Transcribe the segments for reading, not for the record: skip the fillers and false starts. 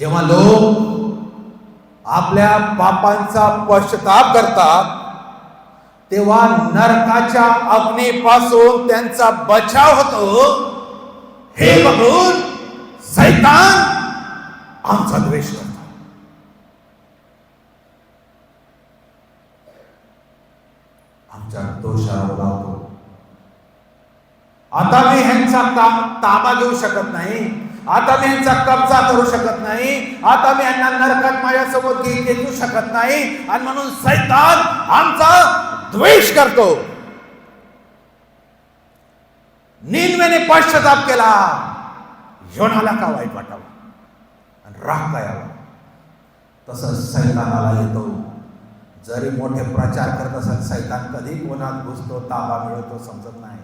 जेव्हा लोक आपल्या पापांचा पश्चाताप करतात तेव्हा नरकाच्या अग्नीपासून त्यांचा बचाव होतो. हे बघून शैतान आमचा द्वेष करतो. आमच्या दोषावर लावतो. आता मी ह्यांचा ताबा घेऊ शकत नाही, आता मी यांचा कब्जा करू शकत नाही, आता मी यांना नरकात माझ्यासोबत घेऊ शकत नाही, आणि म्हणून शैतान आमचा द्वेष करतो. निन्वेने पश्चाताप केला, योनाला का वाईट वाटावं आणि राग काय यावा. तसंच शैतानाला येतो. जरी मोठे प्रचार करत असेल, शैतान कधी कोणात घुसतो, ताबा मिळवतो समजत नाही.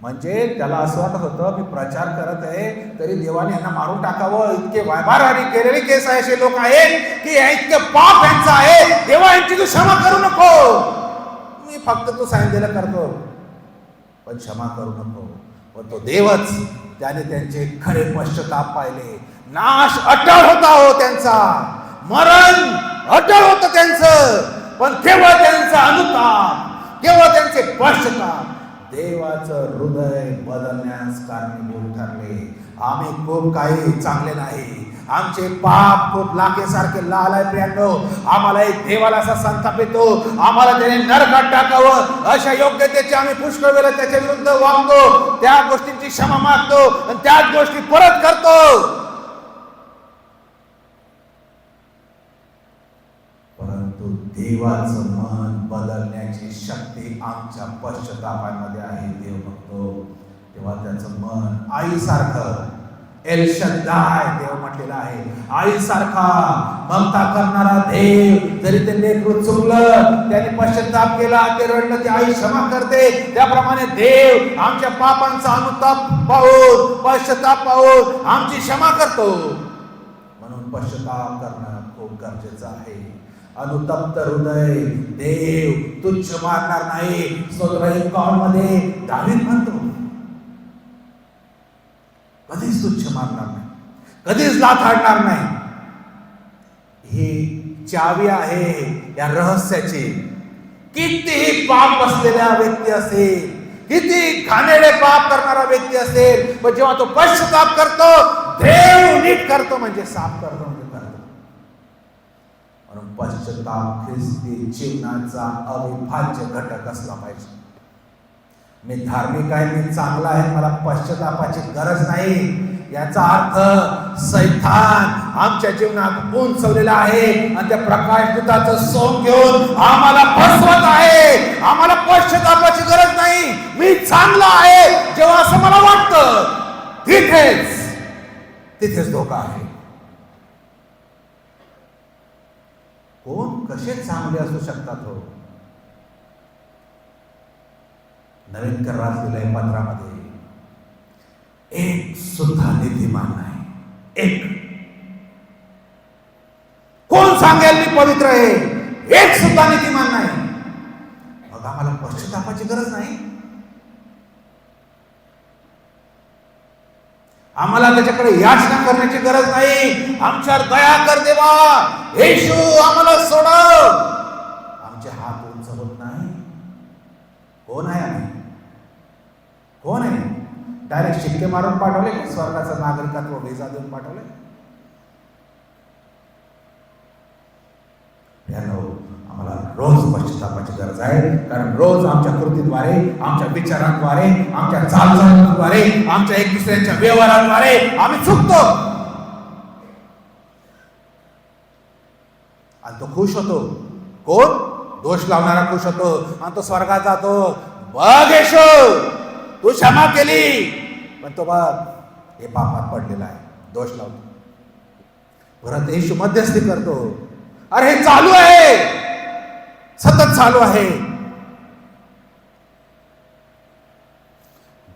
म्हणजे त्याला असं वाटत होतं मी प्रचार करत आहे तरी देवाने यांना मारून टाकावं. इतके वायभाराने केलेले केस आहे असे लोक आहेत की इतके पाप यांचं आहे, देवा यांची तू क्षमा करू नको. मी फक्त तू सांगितलेलं करतो पण क्षमा करू नको. पण तो देवच, त्याने त्यांचे खरे पश्चाताप पाहिले. नाश अटळ होता हो त्यांचा, मरण अटळ होतं त्यांचं, पण केवळ त्यांचा अनुताप, केवळ त्यांचे पश्चाताप देवाचं हृदय बदलण्यास कारणीभूत ठरले. आम्ही खूप काही चांगले नाही, आमचे पाप खूप लाखेसारखे लाल आहे प्रियांनो. आम्हाला एक देवाला असा संताप येतो, आम्हाला त्याने नरकात टाकावं अशा योग्यतेचे आम्ही पुष्कळ वेळा त्याच्या विरुद्ध वागतो, त्या गोष्टींची क्षमा मागतो आणि त्याच गोष्टी परत करतो. परंतु देवाचं मन बदलण्याची शक्ती आमच्या पश्चातापामध्ये आहे. देव बघतो तेव्हा त्याचं मन आईसारखं, एल शद्दाय देव म्हटलेला आहे, आईसारखा ममता करणारा देव. जरी ते लेकरू चुकलं, त्याने पश्चाताप केला, ते रडलं, ती आई क्षमा करते. त्याप्रमाणे देव आमच्या पापांचा अनुताप पाहून, पश्चाताप पाहून आमची क्षमा करतो. म्हणून पश्चाताप करणं खूप गरजेचं आहे. अनुतप्त हृदय देव तुच्छ मारणार नाही. स्तोत्र 51 मध्ये दावीद म्हणतो, कधीच तुच्छ मारणार नाही, कधीच लाथाडणार नाही. ही चावी आहे या रहस्याची. कितीही पाप असलेला व्यक्ती असेल, किती घाणेरडे पाप करणारा व्यक्ती असेल, पण जेव्हा तो पश्चाताप करतो, देव नीट करतो, म्हणजे साफ करतो, म्हणजे करतो. म्हणून पश्चाताप ख्रिस्ती जीवनाचा अविभाज्य घटक असला पाहिजे. मी धार्मिक आहे, मी चांगला आहे, मला पश्चातापाची गरज नाही, याचा अर्थ शैतान आमच्या जीवनात उंचवलेला आहे आणि त्या प्रकाशदूताचं सोंग घेऊन आम्हाला फसवत आहे. आम्हाला पश्चातापाची गरज नाही, मी चांगला आहे जेव्हा असं मला वाटतं, तिथेच धोका आहे. कोण कसे चांगले असू शकतात हो. नवीन करार दिलाय पत्रामध्ये, एक सुद्धा नीतिमान नाही. एक कोण सांगेल मी पवित्र आहे, एक सुद्धा नीतिमान नाही. मग आम्हाला पश्चातापाची गरज नाही, आम्हाला त्याच्याकडे याचना करण्याची गरज नाही. आमच्यावर दया कर देवा, येशू आम्हाला सोडव. आमचे हात उंच होत नाही. कोण आहे आम्ही, कोण आहे? डायरेक्ट शिक्के मारून पाठवले की स्वर्गाचं नागरिकत्व व्हिसा देऊन पाठवले? आम्हाला रोज पश्चातापाची गरज आहे, कारण रोज आमच्या कृतीद्वारे, आमच्या विचारांद्वारे, आमच्या चालचालीद्वारे, आमच्या एक दुसऱ्यांच्या व्यवहाराद्वारे आम्ही चुकतो. आणि तो खुश होतो. कोण? दोष लावणारा खुश होतो आणि तो स्वर्गात जातो. बघ येशू, तू क्षमा केली, पण तो बघ हे पापात पडलेला आहे, दोष लावतो. परत येशू मध्यस्थी करतो. अरे हे चालू आहे, सतत चालू आहे.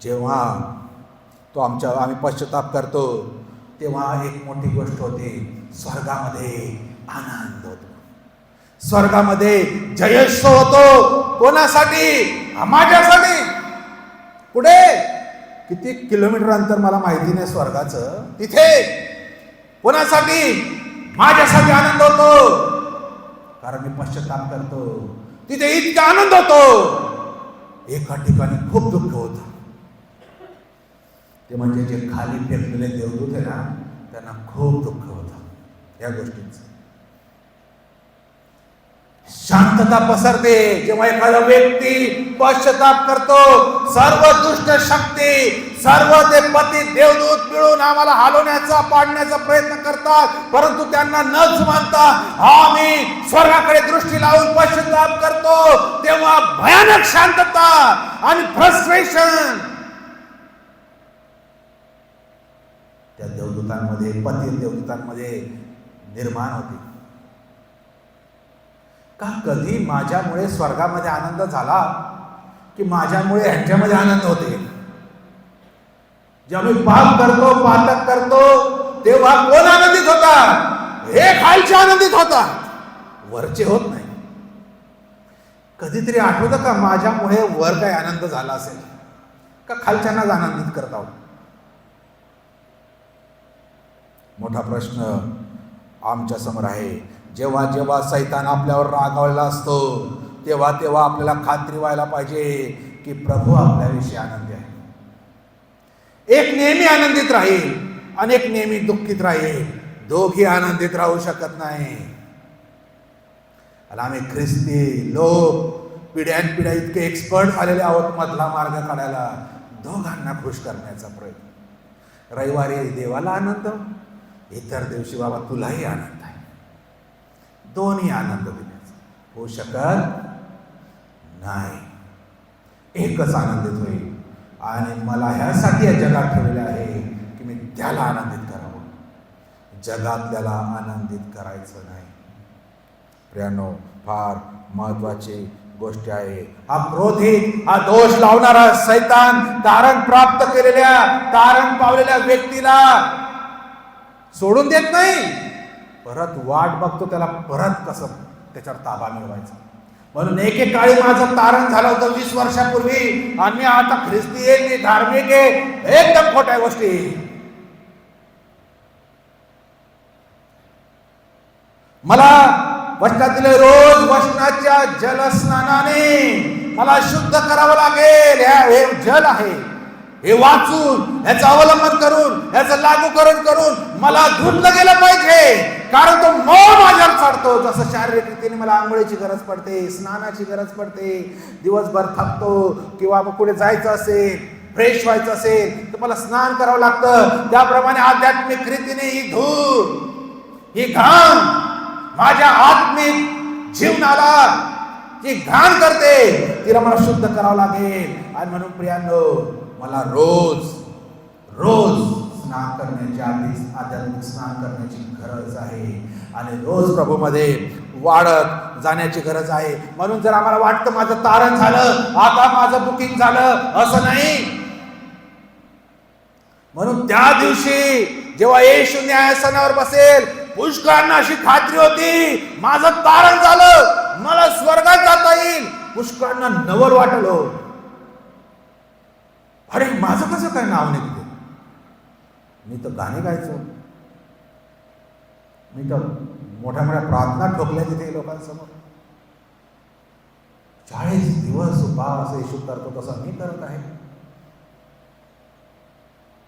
जेव्हा तो आम्ही पश्चाताप करतो तेव्हा एक मोठी गोष्ट होते, स्वर्गामध्ये आनंद होतो, स्वर्गामध्ये जयोत्सव होतो. कोणासाठी? माझ्यासाठी. पुढे किती किलोमीटर अंतर मला माहिती नाही स्वर्गाचं, तिथे कोणासाठी? माझ्यासाठी आनंद होतो, कारण मी पश्चाताप करतो. तिथे इतका आनंद होतो. एका ठिकाणी खूप दुःख होतं, ते म्हणजे जे खाली फेकलेले देवदूत आहे ना, त्यांना खूप दुःख होतं या गोष्टींचं. शांतता पसरते जेव्हा एखादा व्यक्ती पश्चाताप करतो. सर्व दुष्ट शक्ती, सर्व ते पती देवदूत मिळून आम्हाला हलवण्याचा, पाडण्याचा प्रयत्न करतात, परंतु त्यांना न जुमानता आम्ही स्वर्गाकडे दृष्टी लावून पश्चाताप करतो, तेव्हा भयानक शांतता आणि फ्रस्ट्रेशन त्या देवदूतांमध्ये, पती देवदूतांमध्ये निर्माण होते. का कधी माझ्यामुळे स्वर्गामध्ये आनंद झाला की माझ्यामुळे ह्यांच्यामध्ये आनंद होते? जेव्हा मी पाप करतो, पातक करतो, तेव्हा कोण आनंदित होतात? हे खालचे आनंदित होतात, वरचे होत नाही. कधीतरी आठवतं का माझ्यामुळे वर काय आनंद झाला असेल का खालच्यांनाच आनंदित करत आहोत? मोठा प्रश्न आमच्या समोर आहे. जेव्हा जेव्हा सैतान आपल्यावर रागावलेला असतो, तेव्हा तेव्हा आपल्याला खात्री व्हायला पाहिजे की प्रभू आपल्याविषयी आनंदी आहे. एक नेहमी आनंदित राहील आणि एक नेहमी दुःखित राहील. दोघी आनंदित राहू शकत नाही. आणि आम्ही ख्रिस्ती लोक पिढ्यानपिढ्या इतके एक्सपर्ट झालेले आहोत मधला मार्ग काढायला, दोघांना खुश करण्याचा प्रयत्न. रविवारी देवाला आनंद, इतर दिवशी बाबा तुलाही आनंद आहे. दोन्ही आनंद देण्याचा होऊ शकत नाही. एकच आनंदित होईल. आणि मला ह्यासाठी या जगात ठेवले आहे की मी त्याला आनंदित करावं, जगातल्याला आनंदित करायचं नाही. प्रियानो, फार महत्वाची गोष्ट आहे. हा क्रोधी, हा दोष लावणारा सैतान तारण प्राप्त केलेल्या, तारण पावलेल्या व्यक्तीला सोडून देत नाही. परत वाट बघतो त्याला परत कसं त्याच्यावर ताबा मिळवायचा. म्हणून एकेकाळी माझं तारण झालं होतं 20 वर्षापूर्वी, आणि मी आता ख्रिस्ती आहे, मी धार्मिक आहे, एकदम खोट्या गोष्टी. मला वचनातील रोज वचनाच्या जलस्नानाने मला शुद्ध करावं लागेल. हे जल आहे, हे वाचून, याचं अवलंबन करून, याचं लागूकरण करून मला धुतलं गेलं पाहिजे. कारण तो मोह माझ्यावर चढतो. जसं शारीरिक रीतीने मला आंघोळीची गरज पडते, स्नानाची गरज पडते, दिवसभर थकतो किंवा मग पुढे जायचं असेल, फ्रेश व्हायचं असेल तर मला स्नान करावं लागतं. त्याप्रमाणे आध्यात्मिक रीतीने ही धूळ, ही घाण माझ्या आत्मिक जीवनाला जी घाण करते, तिला मला शुद्ध करावं लागेल. आणि म्हणून प्रियांनो, मला रोज स्नान करण्याची, आध्यात्मिक स्नान करण्याची गरज आहे. आणि रोज प्रभूमध्ये वाढत जाण्याची गरज आहे. म्हणून जर आम्हाला वाटतं माझं तारण झालं, आता माझं बुकिंग झालं, असं नाही. म्हणून त्या दिवशी जेव्हा येशू न्यायासनावर बसेल, पुष्कळांना अशी खात्री होती माझं तारण झालं, मला स्वर्गात जाता येईल. पुष्कळांना नवल वाटलं, अरे माझं कसं काय नाव निघते? मी तर गाणे गायचो, मी तर मोठ्या मोठ्या प्रार्थना ठोकल्या तिथे लोकांसमोर. 40 दिवस उपवास येशू करतो तसं मी करत आहे,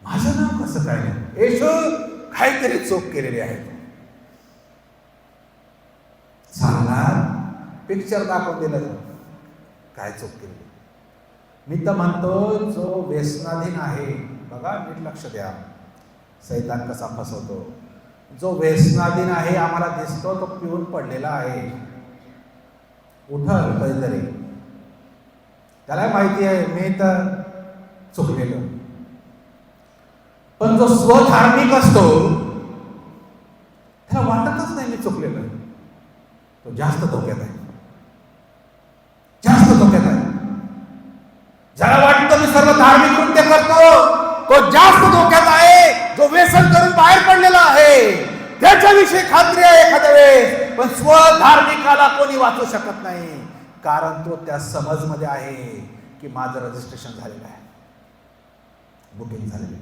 माझं नाव कसं काय नाही? येशू काहीतरी चूक केलेली आहे. सांगणार, पिक्चर दाखवून दिलं काय चूक केली. मी तर म्हणतो जो व्यसनाधीन आहे, बघा नीट लक्ष द्या, सैतान कसा फसवतो. जो व्यसनाधीन आहे आम्हाला दिसतो, तो पिऊन पडलेला आहे, उठल कधीतरी, त्याला माहिती आहे मी तर चुकलेलो. पण जो स्वधार्मिक असतो त्याला वाटतच नाही मी चुकलेलो, तो जास्त धोक्यात आहे, जास्त धोक्यात आहे. ज्याला वाटतं मी सर्व धार्मिक कृत्य करतो, तो जास्त धोक्यात आहे. जो व्यसन करून बाहेर पडलेला आहे त्याच्याविषयी खात्री आहे एखाद्या वेळेस, पण स्वधार्मिकाला कोणी वाचू शकत नाही, कारण तो त्या समजमध्ये आहे की माझं रजिस्ट्रेशन झालेलं आहे, बुकिंग झालेली.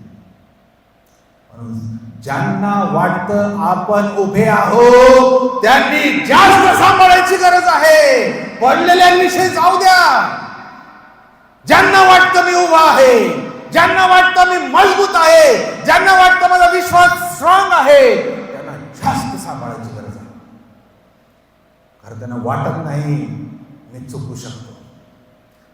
म्हणून ज्यांना वाटतं आपण उभे आहोत त्यांनी जास्त सांभाळायची गरज आहे. पडलेल्यांविषयी जाऊ द्या. ज्यांना वाटतं मी उभा आहे, ज्यांना वाटतं मी मजबूत आहे, ज्यांना वाटतं माझा विश्वास स्ट्रॉंग आहे, त्यांना जास्त सांभाळायची गरज आहे. कारण त्यांना वाटत नाही मी चुकू शकतो.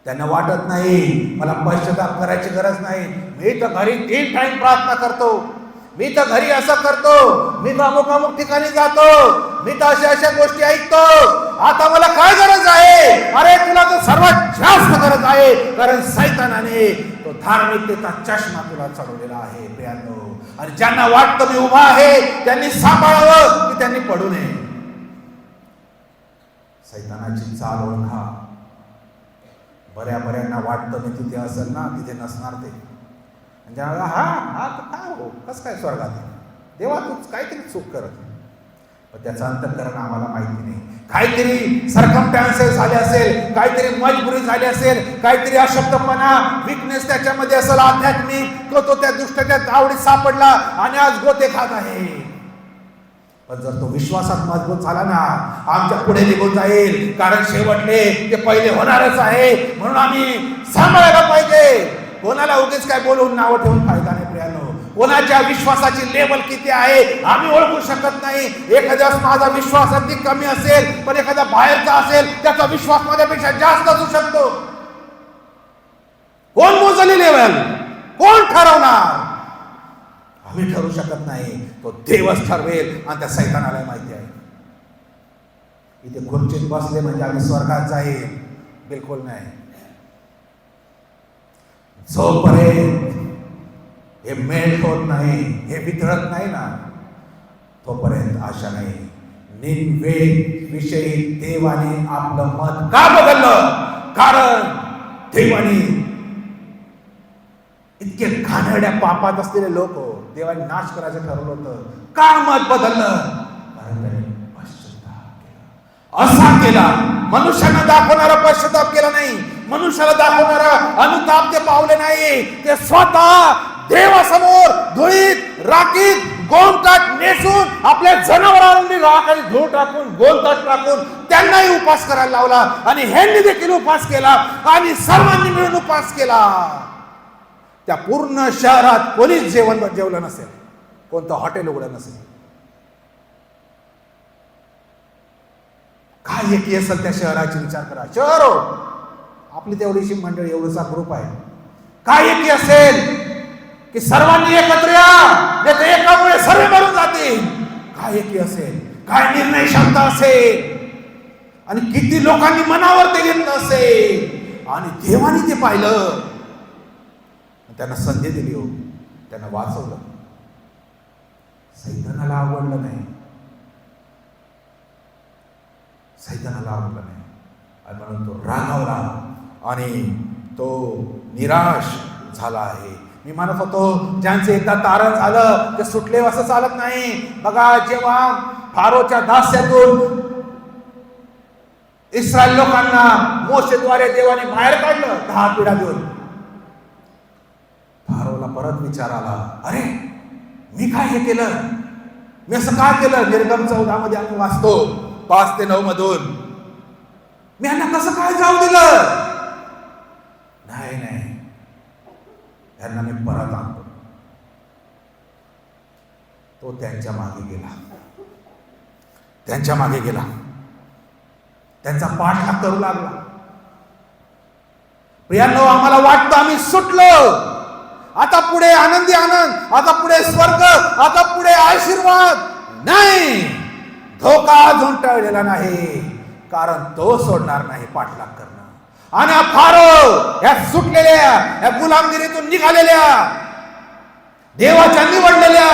त्यांना वाटत नाही मला पश्चाताप करायची गरज नाही. मी तर घरी 3 टाइम प्रार्थना करतो, मी तर घरी असं करतो, मी तर अमुक ठिकाणी जातो, मी तर अशा गोष्टी ऐकतो. आता मला काय गरज आहे? अरे तुला तर सर्वात जास्त गरज आहे. कारण सैतानाने तो धार्मिकतेचा चष्मा तुला चढवलेला आहे प्रियांनो. आणि ज्यांना वाटतं मी उभा आहे त्यांनी सांभाळावं की त्यांनी पडू नये. सैतानाची चाल ओळखा. बऱ्याबऱ्यांना वाटतं मी तिथे असेल ना, तिथे नसणार ते. म्हणजे हा तर काय हो, कसं काय स्वर्गात देवा तूच काहीतरी चूक करत. पण त्याचं अंतःकरण आम्हाला माहिती नाही. काहीतरी सर्कमस्टॅन्सेस झाले असेल, काहीतरी मजबुरी झाली असेल, काहीतरी अशक्तपणा, विकनेस त्याच्यामध्ये असेल आध्यात्मिक, तो त्या दुष्टाच्या आवडीत सापडला आणि आज गोते खात आहे. पण जर तो विश्वासात मजबूत झाला ना, आमच्या पुढे निघून जाईल. कारण शेवटले ते पहिले होणारच आहे. म्हणून आम्ही सांभाळायला पाहिजे. कोणाला उगीच काय बोलून नावं ठेवून फायदा नाही प्रियांनो. कोणाच्या विश्वासाची लेवल किती आहे आम्ही ओळखू शकत नाही. एखाद्या माझा विश्वास अगदी कमी असेल, पण एखादा बाहेरचा असेल त्याचा विश्वास माझ्यापेक्षा जास्त असू शकतो. कोण मोजली लेवल? कोण ठरवणार? आम्ही ठरवू शकत नाही. तो देवच ठरवेल आणि त्या सैतानाला माहिती आहे. इथे खुर्चीत बसले म्हणजे आम्ही स्वर्गात जाईल, बिलकुल नाही. जोपर्यंत हे मेल्ट होत नाही, हे वितळत नाही ना, तोपर्यंत आशा नाही. निन्वे विषयी देवाने आपलं मत का बदललं? कारण देवाने इतके घाणेरड्या पापात असलेले लोक देवाने नाश करायचं ठरवलं होतं. का मत बदललं? कारण त्याने पश्चाताप केला. असा केला. मनुष्यानं दाखवणारा पश्चाताप केला नाही. मनुष्याला दाखवणारा अनुताप ते पावले नाही. ते स्वतः देवासमोर धुळीत राखीत गोमटाट नेसून आपल्या जनावरांनी राख आणि धूळ टाकून गोमटाट टाकून त्यांनाही उपास करायला लावला. आणि ह्यांनी देखील उपास केला आणि सर्वांनी मिळून उपास केला. त्या पूर्ण शहरात कोणीच जेवलं नसेल, कोणतं हॉटेल उघडं नसेल. काय एकी असेल त्या शहराची विचार करा. शहर हो, आपली तेवढीशी मंडळी, एवढासा ग्रुप आहे. काय एकी असेल की सर्वांनी एकत्र या, नाही तर एकामुळे सर्व मरून जातील. काय एकी असेल, काय निर्णय क्षमता असेल आणि किती लोकांनी मनावर ते घेतलं असेल. आणि देवाने ते पाहिलं, त्यांना संधी दिली हो, त्यांना वाचवलं. सैतानाला आवडलं नाही, सैतानाला आवडलं नाही आणि म्हणून तो रागावला आणि तो निराश झाला आहे. मी म्हणत होतो ज्यांचे एकदा तारण झालं ते सुटले असं चालत नाही. बघा, जेव्हा फारोच्या दास्यातून इस्रायल लोकांना मोशेद्वारे देवाने बाहेर काढलं 10 पिढ्या देऊन, फारोला परत विचार आला, अरे मी काय हे केलं, मी असं काय केलं? निर्गम 14 मध्ये आम्ही वाचतो 5 ते 9 मधून, मी यांना कसं काय जाऊ दिलं? नाही, त्यांना मी परत आणतो. तो त्यांच्या मागे गेला, त्यांचा पाठलाग करू लागला. प्रियांनो, आम्हाला वाटतं आम्ही सुटलो, आता पुढे आनंदी आनंद, आता पुढे स्वर्ग, आता पुढे आशीर्वाद. नाही, धोका अजून टळलेला नाही. कारण तो सोडणार नाही पाठलाग करणं. आणि फारो या सुटलेल्या, या गुलामगिरीतून निघालेल्या, देवाच्या निवडलेल्या,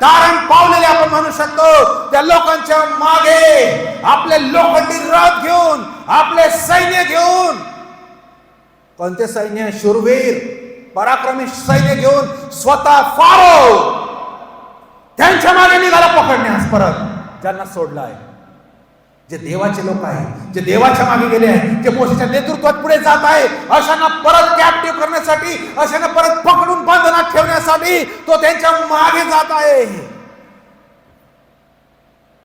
तारण पावलेल्या आपण म्हणू शकतो त्या लोकांच्या मागे आपले लोखंडी रथ घेऊन, आपले सैन्य घेऊन, कोणते सैन्य? शूरवीर पराक्रमी सैन्य घेऊन स्वतः फारो त्यांच्या मागे निघाला पकडण्यास, परत ज्यांना सोडला आहे. जे देवाचे लोक आहेत, जे देवाच्या मागे गेले आहेत, जे मोशेच्या नेतृत्वात पुढे जात आहे, अशांना परत कॅप्टिव्ह करण्यासाठी, अशांना परत पकडून बंधनात ठेवण्यासाठी तो त्यांच्या मागे जात आहे.